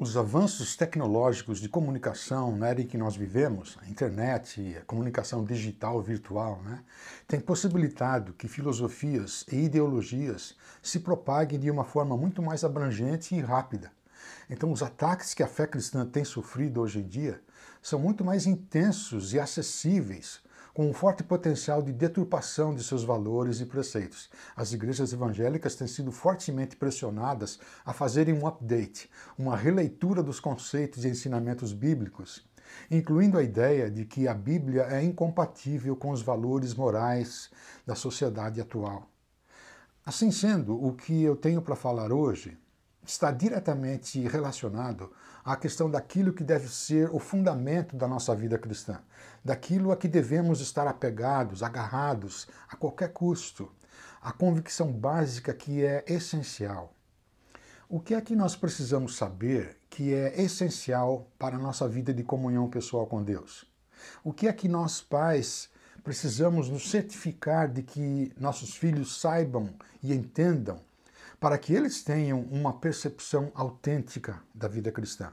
Os avanços tecnológicos de comunicação na era em que nós vivemos, a internet, a comunicação digital virtual, têm possibilitado que filosofias e ideologias se propaguem de uma forma muito mais abrangente e rápida. Então, os ataques que a fé cristã tem sofrido hoje em dia são muito mais intensos e acessíveis, com um forte potencial de deturpação de seus valores e preceitos. As igrejas evangélicas têm sido fortemente pressionadas a fazerem um update, uma releitura dos conceitos e ensinamentos bíblicos, incluindo a ideia de que a Bíblia é incompatível com os valores morais da sociedade atual. Assim sendo, o que eu tenho para falar hoje está diretamente relacionado à questão daquilo que deve ser o fundamento da nossa vida cristã, daquilo a que devemos estar apegados, agarrados a qualquer custo, a convicção básica que é essencial. O que é que nós precisamos saber que é essencial para a nossa vida de comunhão pessoal com Deus? O que é que nós, pais, precisamos nos certificar de que nossos filhos saibam e entendam para que eles tenham uma percepção autêntica da vida cristã?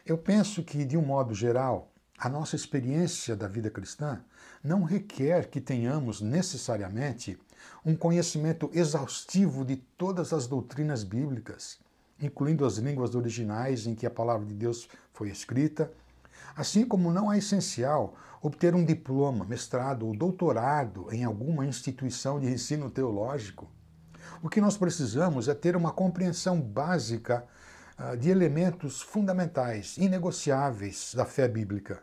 Eu penso que, de um modo geral, a nossa experiência da vida cristã não requer que tenhamos necessariamente um conhecimento exaustivo de todas as doutrinas bíblicas, incluindo as línguas originais em que a palavra de Deus foi escrita, assim como não é essencial obter um diploma, mestrado ou doutorado em alguma instituição de ensino teológico. O que nós precisamos é ter uma compreensão básica de elementos fundamentais, inegociáveis da fé bíblica.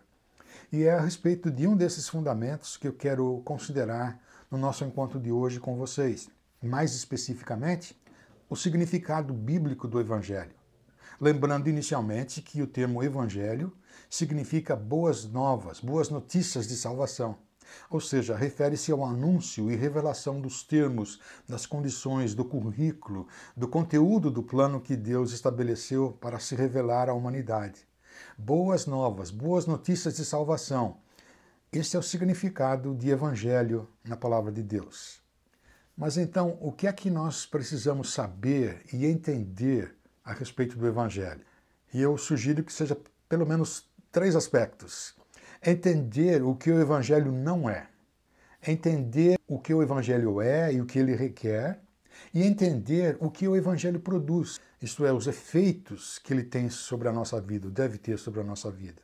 E é a respeito de um desses fundamentos que eu quero considerar no nosso encontro de hoje com vocês. Mais especificamente, o significado bíblico do Evangelho. Lembrando inicialmente que o termo Evangelho significa boas novas, boas notícias de salvação. Ou seja, refere-se ao anúncio e revelação dos termos, das condições, do currículo, do conteúdo do plano que Deus estabeleceu para se revelar à humanidade. Boas novas, boas notícias de salvação. Esse é o significado de Evangelho na palavra de Deus. Mas então, o que é que nós precisamos saber e entender a respeito do Evangelho? E eu sugiro que seja pelo menos 3 aspectos. Entender o que o Evangelho não é. Entender o que o Evangelho é e o que ele requer. E entender o que o Evangelho produz, isto é, os efeitos que ele tem sobre a nossa vida, deve ter sobre a nossa vida.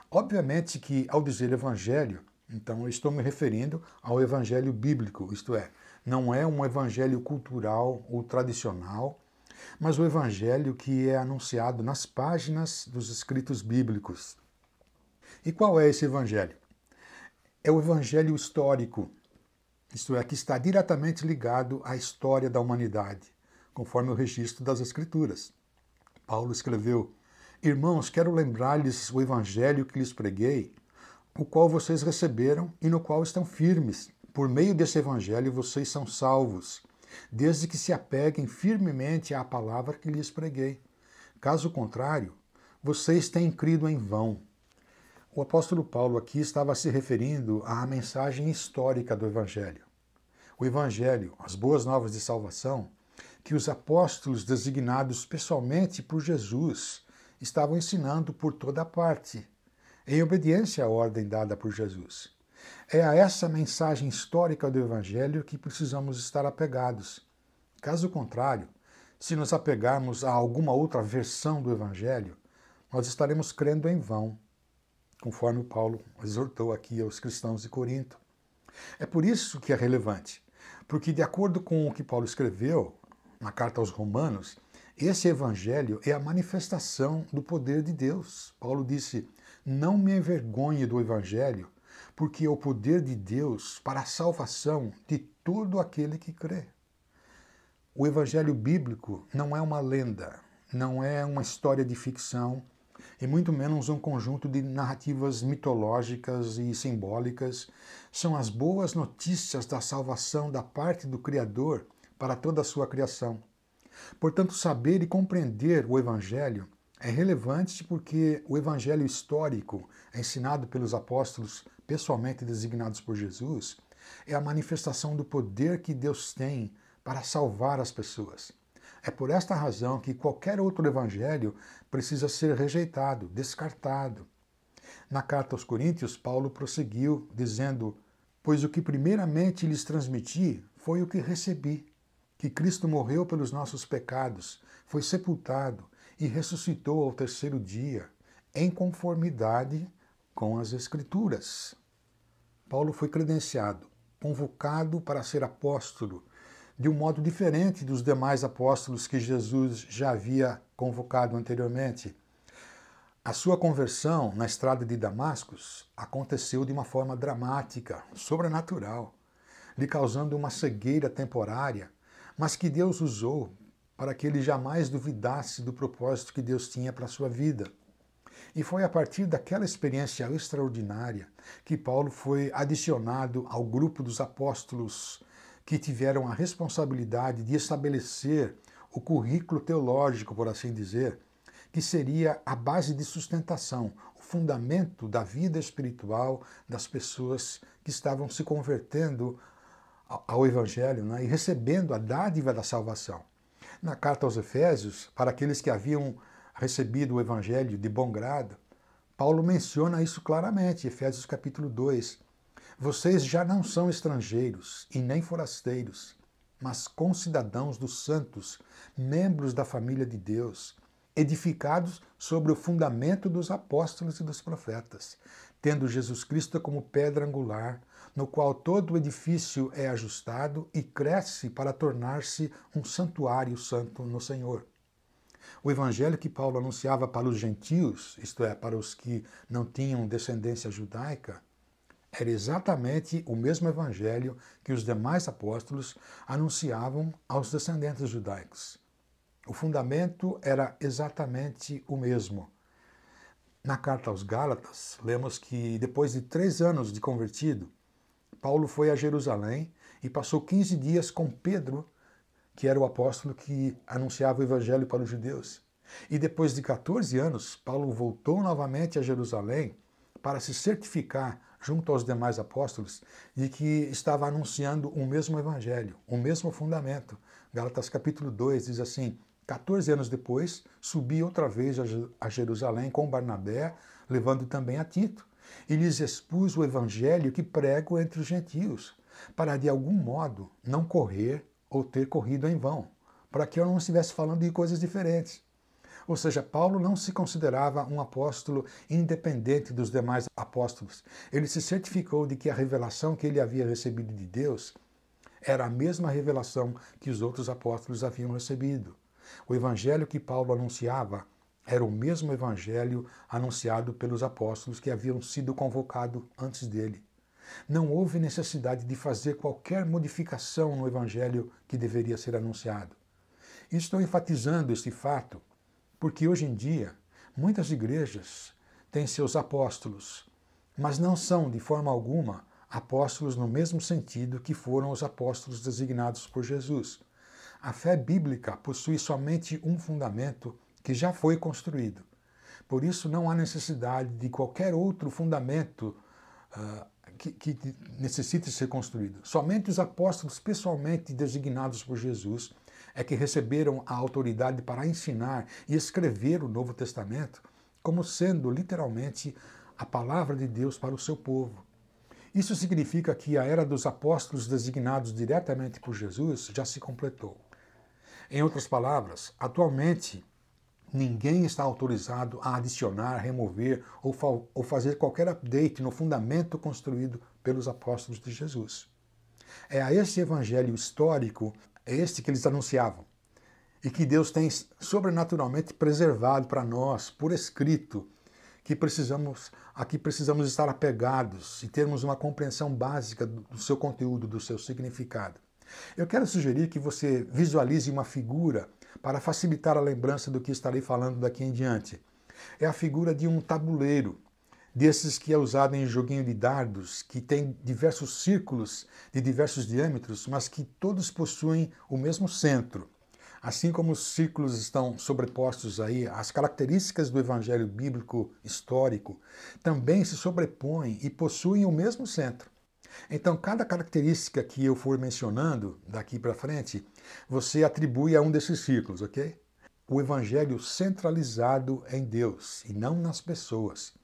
Obviamente que, ao dizer Evangelho, então eu estou me referindo ao Evangelho bíblico, isto é, não é um Evangelho cultural ou tradicional, mas o Evangelho que é anunciado nas páginas dos escritos bíblicos. E qual é esse Evangelho? É o Evangelho histórico, isto é, que está diretamente ligado à história da humanidade, conforme o registro das Escrituras. Paulo escreveu: Irmãos, quero lembrar-lhes o Evangelho que lhes preguei, o qual vocês receberam e no qual estão firmes. Por meio desse Evangelho vocês são salvos, desde que se apeguem firmemente à palavra que lhes preguei. Caso contrário, vocês têm crido em vão. O apóstolo Paulo aqui estava se referindo à mensagem histórica do Evangelho. O Evangelho, as boas novas de salvação, que os apóstolos designados pessoalmente por Jesus estavam ensinando por toda parte, em obediência à ordem dada por Jesus. É a essa mensagem histórica do Evangelho que precisamos estar apegados. Caso contrário, se nos apegarmos a alguma outra versão do Evangelho, nós estaremos crendo em vão, conforme Paulo exortou aqui aos cristãos de Corinto. É por isso que é relevante, porque de acordo com o que Paulo escreveu na carta aos Romanos, esse Evangelho é a manifestação do poder de Deus. Paulo disse: não me envergonhe do Evangelho, porque é o poder de Deus para a salvação de todo aquele que crê. O Evangelho bíblico não é uma lenda, não é uma história de ficção, e muito menos um conjunto de narrativas mitológicas e simbólicas. São as boas notícias da salvação da parte do Criador para toda a sua criação. Portanto, saber e compreender o Evangelho é relevante porque o Evangelho histórico, ensinado pelos apóstolos pessoalmente designados por Jesus, é a manifestação do poder que Deus tem para salvar as pessoas. É por esta razão que qualquer outro evangelho precisa ser rejeitado, descartado. Na carta aos Coríntios, Paulo prosseguiu dizendo: "Pois o que primeiramente lhes transmiti foi o que recebi, que Cristo morreu pelos nossos pecados, foi sepultado e ressuscitou ao terceiro dia, em conformidade com as Escrituras." Paulo foi credenciado, convocado para ser apóstolo, de um modo diferente dos demais apóstolos que Jesus já havia convocado anteriormente. A sua conversão na estrada de Damascus aconteceu de uma forma dramática, sobrenatural, lhe causando uma cegueira temporária, mas que Deus usou para que ele jamais duvidasse do propósito que Deus tinha para a sua vida. E foi a partir daquela experiência extraordinária que Paulo foi adicionado ao grupo dos apóstolos que tiveram a responsabilidade de estabelecer o currículo teológico, por assim dizer, que seria a base de sustentação, o fundamento da vida espiritual das pessoas que estavam se convertendo ao Evangelho, né, e recebendo a dádiva da salvação. Na carta aos Efésios, para aqueles que haviam recebido o Evangelho de bom grado, Paulo menciona isso claramente, Efésios capítulo 2. Vocês já não são estrangeiros e nem forasteiros, mas concidadãos dos santos, membros da família de Deus, edificados sobre o fundamento dos apóstolos e dos profetas, tendo Jesus Cristo como pedra angular, no qual todo o edifício é ajustado e cresce para tornar-se um santuário santo no Senhor. O evangelho que Paulo anunciava para os gentios, isto é, para os que não tinham descendência judaica, era exatamente o mesmo evangelho que os demais apóstolos anunciavam aos descendentes judaicos. O fundamento era exatamente o mesmo. Na carta aos Gálatas, lemos que depois de 3 anos de convertido, Paulo foi a Jerusalém e passou 15 dias com Pedro, que era o apóstolo que anunciava o evangelho para os judeus. E depois de 14 anos, Paulo voltou novamente a Jerusalém para se certificar junto aos demais apóstolos de que estava anunciando o mesmo evangelho, o mesmo fundamento. Gálatas capítulo 2 diz assim: 14 anos depois, subi outra vez a Jerusalém com Barnabé, levando também a Tito, e lhes expus o evangelho que prego entre os gentios, para de algum modo não correr ou ter corrido em vão, para que eu não estivesse falando de coisas diferentes. Ou seja, Paulo não se considerava um apóstolo independente dos demais apóstolos. Ele se certificou de que a revelação que ele havia recebido de Deus era a mesma revelação que os outros apóstolos haviam recebido. O evangelho que Paulo anunciava era o mesmo evangelho anunciado pelos apóstolos que haviam sido convocados antes dele. Não houve necessidade de fazer qualquer modificação no evangelho que deveria ser anunciado. Estou enfatizando este fato porque hoje em dia muitas igrejas têm seus apóstolos, mas não são de forma alguma apóstolos no mesmo sentido que foram os apóstolos designados por Jesus. A fé bíblica possui somente um fundamento que já foi construído. Por isso não há necessidade de qualquer outro fundamento que necessite ser construído. Somente os apóstolos pessoalmente designados por Jesus é que receberam a autoridade para ensinar e escrever o Novo Testamento como sendo literalmente a palavra de Deus para o seu povo. Isso significa que a era dos apóstolos designados diretamente por Jesus já se completou. Em outras palavras, atualmente ninguém está autorizado a adicionar, remover ou fazer qualquer update no fundamento construído pelos apóstolos de Jesus. É a esse evangelho histórico, é este que eles anunciavam, e que Deus tem sobrenaturalmente preservado para nós, por escrito, que precisamos estar apegados e termos uma compreensão básica do seu conteúdo, do seu significado. Eu quero sugerir que você visualize uma figura para facilitar a lembrança do que estarei falando daqui em diante. É a figura de um tabuleiro, desses que é usado em joguinho de dardos, que tem diversos círculos de diversos diâmetros, mas que todos possuem o mesmo centro. Assim como os círculos estão sobrepostos aí, as características do evangelho bíblico histórico também se sobrepõem e possuem o mesmo centro. Então, cada característica que eu for mencionando daqui para frente, você atribui a um desses círculos, ok? O evangelho centralizado em Deus e não nas pessoas.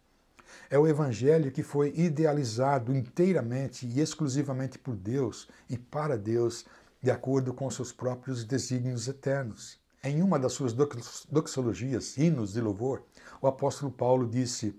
É o evangelho que foi idealizado inteiramente e exclusivamente por Deus e para Deus, de acordo com seus próprios desígnios eternos. Em uma das suas doxologias, hinos de louvor, o apóstolo Paulo disse: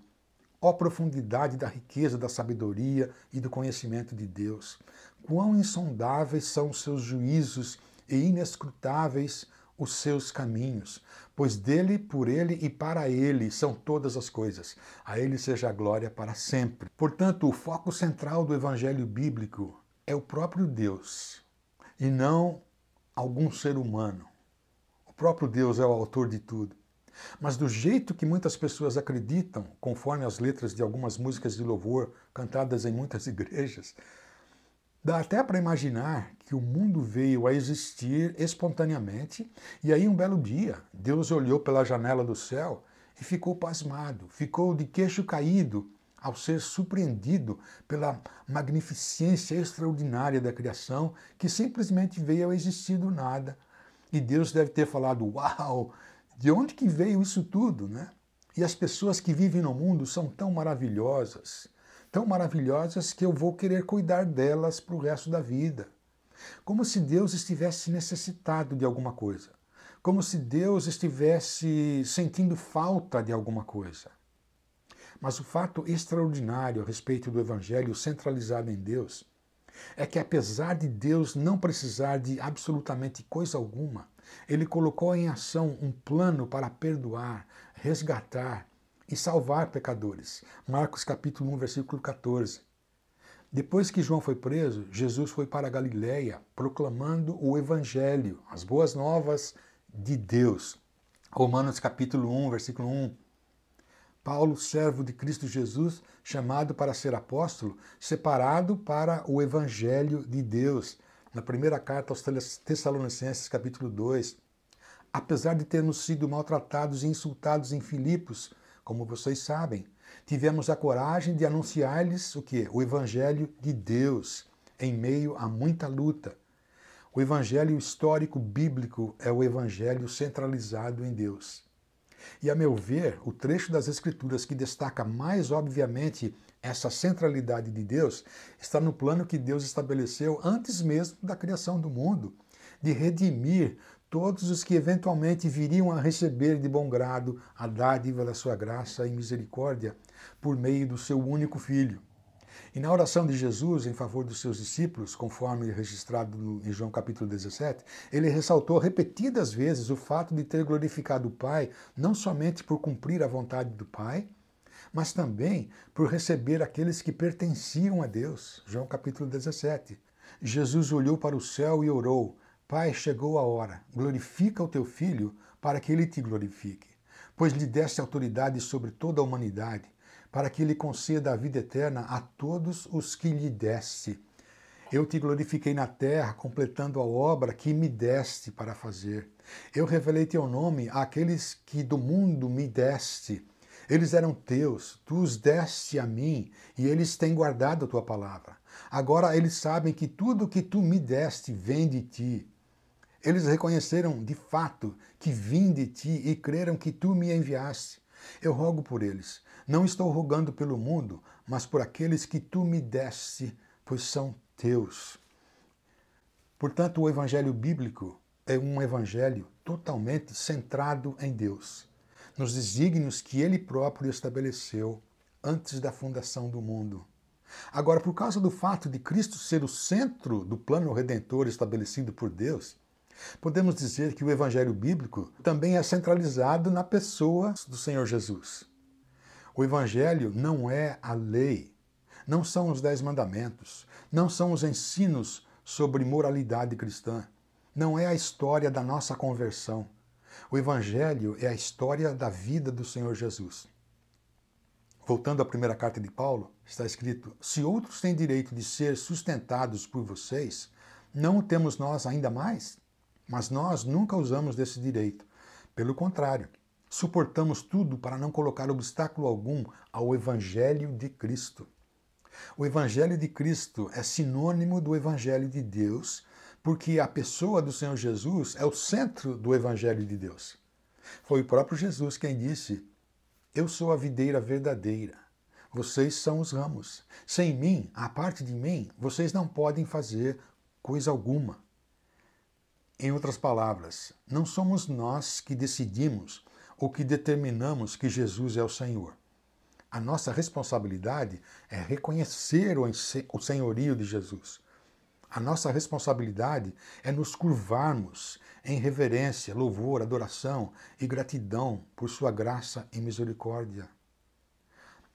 ó profundidade da riqueza, da sabedoria e do conhecimento de Deus! Quão insondáveis são os seus juízos e inescrutáveis os seus caminhos! Pois dele, por ele e para ele são todas as coisas. A ele seja a glória para sempre. Portanto, o foco central do evangelho bíblico é o próprio Deus e não algum ser humano. O próprio Deus é o autor de tudo. Mas do jeito que muitas pessoas acreditam, conforme as letras de algumas músicas de louvor cantadas em muitas igrejas, dá até para imaginar que o mundo veio a existir espontaneamente e aí um belo dia Deus olhou pela janela do céu e ficou pasmado, ficou de queixo caído ao ser surpreendido pela magnificência extraordinária da criação que simplesmente veio a existir do nada. E Deus deve ter falado: uau! De onde que veio isso tudo, né? E as pessoas que vivem no mundo são tão maravilhosas que eu vou querer cuidar delas para o resto da vida. Como se Deus estivesse necessitado de alguma coisa. Como se Deus estivesse sentindo falta de alguma coisa. Mas o fato extraordinário a respeito do Evangelho centralizado em Deus é que, apesar de Deus não precisar de absolutamente coisa alguma, ele colocou em ação um plano para perdoar, resgatar e salvar pecadores. Marcos capítulo 1, versículo 14. Depois que João foi preso, Jesus foi para a Galileia proclamando o Evangelho, as boas novas de Deus. Romanos capítulo 1, versículo 1. Paulo, servo de Cristo Jesus, chamado para ser apóstolo, separado para o Evangelho de Deus. Na primeira carta aos Tessalonicenses, capítulo 2. Apesar de termos sido maltratados e insultados em Filipos, como vocês sabem, tivemos a coragem de anunciar-lhes o quê? O Evangelho de Deus, em meio a muita luta. O Evangelho histórico bíblico é o Evangelho centralizado em Deus. E, a meu ver, o trecho das Escrituras que destaca mais obviamente essa centralidade de Deus está no plano que Deus estabeleceu antes mesmo da criação do mundo, de redimir todos os que eventualmente viriam a receber de bom grado a dádiva da sua graça e misericórdia por meio do seu único Filho. E na oração de Jesus em favor dos seus discípulos, conforme registrado em João capítulo 17, ele ressaltou repetidas vezes o fato de ter glorificado o Pai, não somente por cumprir a vontade do Pai, mas também por receber aqueles que pertenciam a Deus. João capítulo 17. Jesus olhou para o céu e orou: Pai, chegou a hora, glorifica o teu Filho para que ele te glorifique, pois lhe deste autoridade sobre toda a humanidade, para que ele conceda a vida eterna a todos os que lhe deste. Eu te glorifiquei na terra, completando a obra que me deste para fazer. Eu revelei teu nome àqueles que do mundo me deste. Eles eram teus, tu os deste a mim, e eles têm guardado a tua palavra. Agora eles sabem que tudo o que tu me deste vem de ti. Eles reconheceram de fato que vim de ti e creram que tu me enviaste. Eu rogo por eles. Não estou rogando pelo mundo, mas por aqueles que tu me deste, pois são teus. Portanto, o evangelho bíblico é um evangelho totalmente centrado em Deus, nos desígnios que ele próprio estabeleceu antes da fundação do mundo. Agora, por causa do fato de Cristo ser o centro do plano redentor estabelecido por Deus, podemos dizer que o evangelho bíblico também é centralizado na pessoa do Senhor Jesus. O Evangelho não é a lei, não são os 10 mandamentos, não são os ensinos sobre moralidade cristã, não é a história da nossa conversão. O Evangelho é a história da vida do Senhor Jesus. Voltando à primeira carta de Paulo, está escrito: se outros têm direito de ser sustentados por vocês, não o temos nós ainda mais? Mas nós nunca usamos desse direito. Pelo contrário, suportamos tudo para não colocar obstáculo algum ao Evangelho de Cristo. O Evangelho de Cristo é sinônimo do Evangelho de Deus, porque a pessoa do Senhor Jesus é o centro do Evangelho de Deus. Foi o próprio Jesus quem disse: Eu sou a videira verdadeira, vocês são os ramos. Sem mim, à parte de mim, vocês não podem fazer coisa alguma. Em outras palavras, não somos nós que decidimos ou que determinamos que Jesus é o Senhor. A nossa responsabilidade é reconhecer o senhorio de Jesus. A nossa responsabilidade é nos curvarmos em reverência, louvor, adoração e gratidão por sua graça e misericórdia.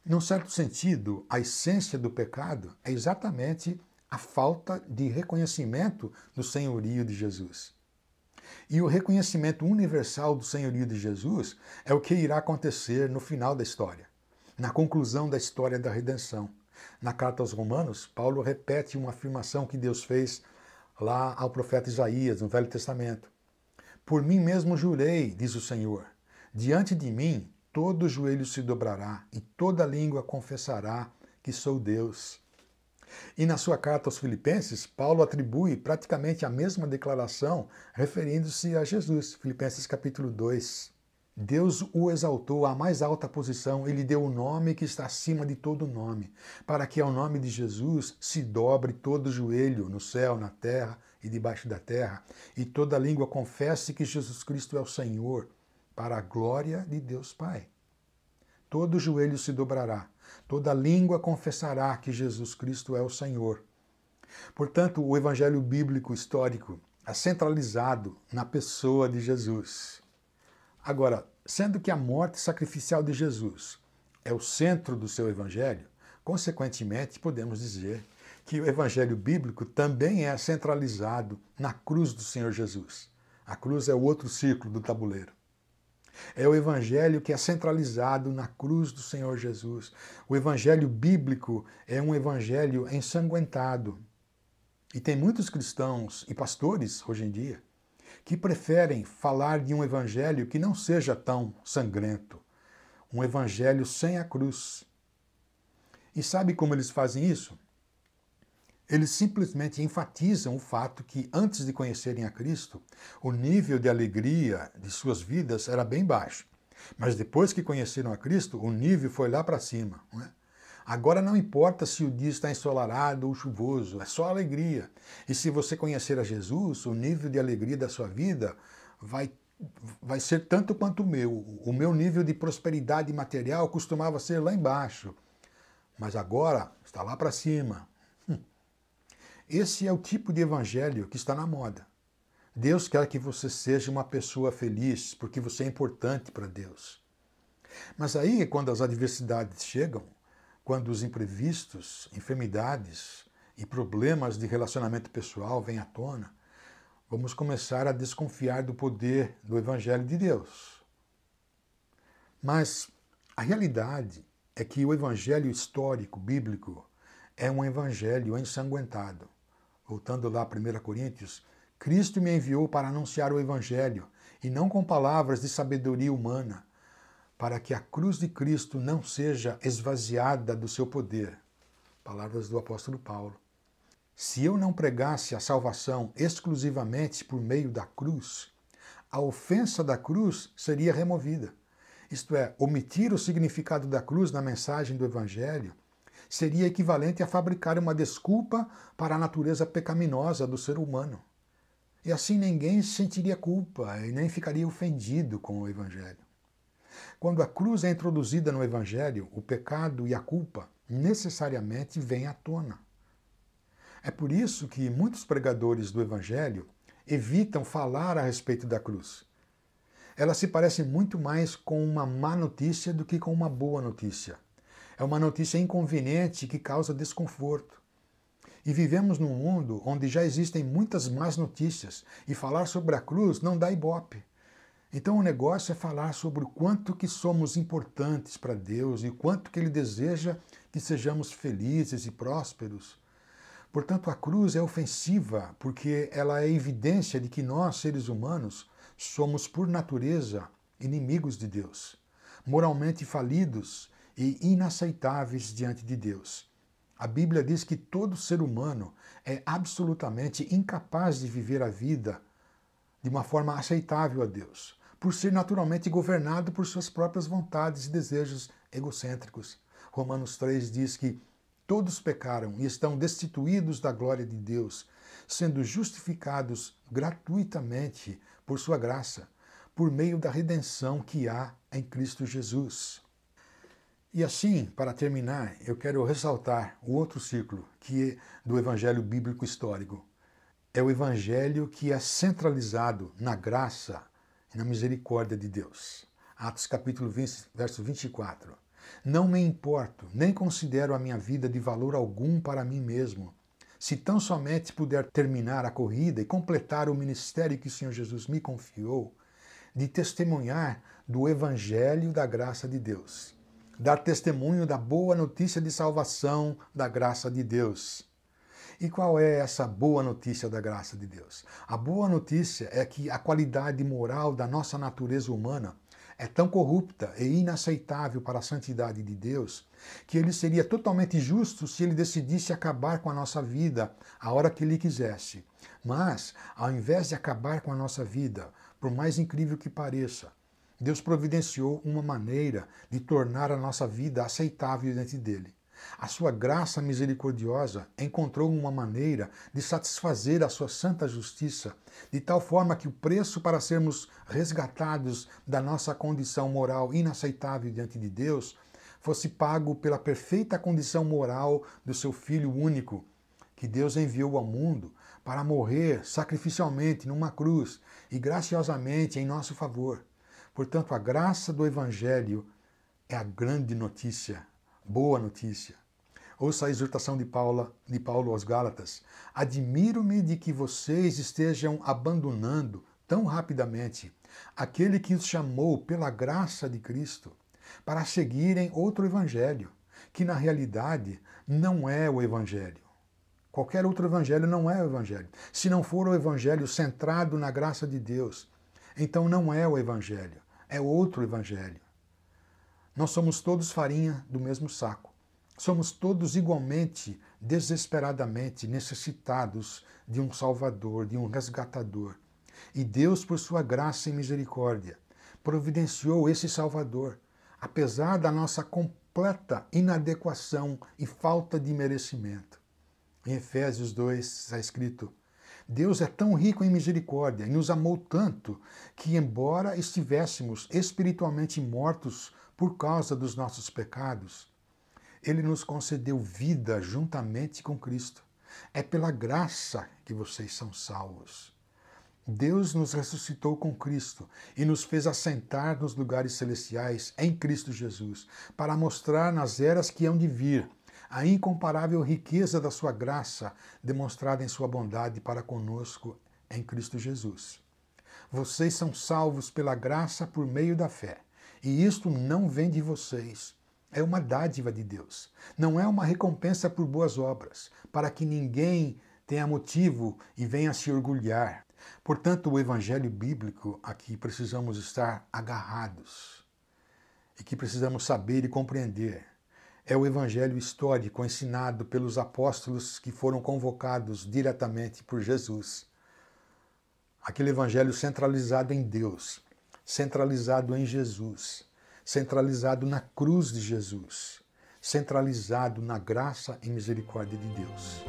Num certo sentido, a essência do pecado é exatamente a falta de reconhecimento do senhorio de Jesus. E o reconhecimento universal do senhorio de Jesus é o que irá acontecer no final da história, na conclusão da história da redenção. Na carta aos Romanos, Paulo repete uma afirmação que Deus fez lá ao profeta Isaías, no Velho Testamento. Por mim mesmo jurei, diz o Senhor, diante de mim todo joelho se dobrará e toda língua confessará que sou Deus. E na sua carta aos Filipenses, Paulo atribui praticamente a mesma declaração referindo-se a Jesus, Filipenses capítulo 2. Deus o exaltou à mais alta posição e lhe deu o nome que está acima de todo nome, para que ao nome de Jesus se dobre todo joelho no céu, na terra e debaixo da terra, e toda língua confesse que Jesus Cristo é o Senhor, para a glória de Deus Pai. Todo joelho se dobrará, toda língua confessará que Jesus Cristo é o Senhor. Portanto, o evangelho bíblico histórico é centralizado na pessoa de Jesus. Agora, sendo que a morte sacrificial de Jesus é o centro do seu evangelho, consequentemente podemos dizer que o evangelho bíblico também é centralizado na cruz do Senhor Jesus. A cruz é o outro círculo do tabuleiro. É o evangelho que é centralizado na cruz do Senhor Jesus. O evangelho bíblico é um evangelho ensanguentado. E tem muitos cristãos e pastores hoje em dia que preferem falar de um evangelho que não seja tão sangrento, um evangelho sem a cruz. E sabe como eles fazem isso? Eles simplesmente enfatizam o fato que, antes de conhecerem a Cristo, o nível de alegria de suas vidas era bem baixo. Mas depois que conheceram a Cristo, o nível foi lá para cima. Não é? Agora não importa se o dia está ensolarado ou chuvoso, é só alegria. E se você conhecer a Jesus, o nível de alegria da sua vida vai ser tanto quanto o meu. O meu nível de prosperidade material costumava ser lá embaixo, mas agora está lá para cima. Esse é o tipo de evangelho que está na moda. Deus quer que você seja uma pessoa feliz, porque você é importante para Deus. Mas aí, quando as adversidades chegam, quando os imprevistos, enfermidades e problemas de relacionamento pessoal vêm à tona, vamos começar a desconfiar do poder do Evangelho de Deus. Mas a realidade é que o Evangelho histórico, bíblico, é um Evangelho ensanguentado. Voltando lá a 1 Coríntios, Cristo me enviou para anunciar o Evangelho, e não com palavras de sabedoria humana, para que a cruz de Cristo não seja esvaziada do seu poder. Palavras do apóstolo Paulo. Se eu não pregasse a salvação exclusivamente por meio da cruz, a ofensa da cruz seria removida. Isto é, omitir o significado da cruz na mensagem do Evangelho seria equivalente a fabricar uma desculpa para a natureza pecaminosa do ser humano. E assim ninguém sentiria culpa e nem ficaria ofendido com o Evangelho. Quando a cruz é introduzida no Evangelho, o pecado e a culpa necessariamente vêm à tona. É por isso que muitos pregadores do Evangelho evitam falar a respeito da cruz. Ela se parece muito mais com uma má notícia do que com uma boa notícia. É uma notícia inconveniente que causa desconforto. E vivemos num mundo onde já existem muitas más notícias e falar sobre a cruz não dá ibope. Então o negócio é falar sobre o quanto que somos importantes para Deus e o quanto que Ele deseja que sejamos felizes e prósperos. Portanto, a cruz é ofensiva porque ela é evidência de que nós, seres humanos, somos por natureza inimigos de Deus, moralmente falidos e inaceitáveis diante de Deus. A Bíblia diz que todo ser humano é absolutamente incapaz de viver a vida de uma forma aceitável a Deus, por ser naturalmente governado por suas próprias vontades e desejos egocêntricos. Romanos 3 diz que todos pecaram e estão destituídos da glória de Deus, sendo justificados gratuitamente por sua graça, por meio da redenção que há em Cristo Jesus. E assim, para terminar, eu quero ressaltar o outro ciclo, que é do Evangelho Bíblico Histórico. É o Evangelho que é centralizado na graça e na misericórdia de Deus. Atos capítulo 20, verso 24. Não me importo, nem considero a minha vida de valor algum para mim mesmo, se tão somente puder terminar a corrida e completar o ministério que o Senhor Jesus me confiou, de testemunhar do Evangelho da graça de Deus. Dar testemunho da boa notícia de salvação da graça de Deus. E qual é essa boa notícia da graça de Deus? A boa notícia é que a qualidade moral da nossa natureza humana é tão corrupta e inaceitável para a santidade de Deus que ele seria totalmente justo se ele decidisse acabar com a nossa vida a hora que ele quisesse. Mas, ao invés de acabar com a nossa vida, por mais incrível que pareça, Deus providenciou uma maneira de tornar a nossa vida aceitável diante dele. A sua graça misericordiosa encontrou uma maneira de satisfazer a sua santa justiça, de tal forma que o preço para sermos resgatados da nossa condição moral inaceitável diante de Deus fosse pago pela perfeita condição moral do seu Filho único, que Deus enviou ao mundo para morrer sacrificialmente numa cruz e graciosamente em nosso favor. Portanto, a graça do Evangelho é a grande notícia, boa notícia. Ouça a exortação de Paulo aos Gálatas. Admiro-me de que vocês estejam abandonando tão rapidamente aquele que os chamou pela graça de Cristo para seguirem outro Evangelho, que na realidade não é o Evangelho. Qualquer outro Evangelho não é o Evangelho. Se não for o Evangelho centrado na graça de Deus, então não é o Evangelho, é outro Evangelho. Nós somos todos farinha do mesmo saco. Somos todos igualmente, desesperadamente necessitados de um Salvador, de um resgatador. E Deus, por sua graça e misericórdia, providenciou esse Salvador, apesar da nossa completa inadequação e falta de merecimento. Em Efésios 2 está escrito: Deus é tão rico em misericórdia e nos amou tanto que, embora estivéssemos espiritualmente mortos por causa dos nossos pecados, Ele nos concedeu vida juntamente com Cristo. É pela graça que vocês são salvos. Deus nos ressuscitou com Cristo e nos fez assentar nos lugares celestiais em Cristo Jesus, para mostrar nas eras que hão de vir a incomparável riqueza da sua graça, demonstrada em sua bondade para conosco em Cristo Jesus. Vocês são salvos pela graça por meio da fé, e isto não vem de vocês. É uma dádiva de Deus. Não é uma recompensa por boas obras, para que ninguém tenha motivo e venha se orgulhar. Portanto, o Evangelho bíblico a que precisamos estar agarrados e que precisamos saber e compreender é o Evangelho histórico ensinado pelos apóstolos que foram convocados diretamente por Jesus. Aquele Evangelho centralizado em Deus, centralizado em Jesus, centralizado na cruz de Jesus, centralizado na graça e misericórdia de Deus.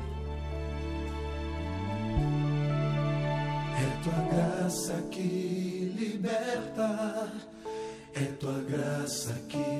É tua graça que liberta, é tua graça que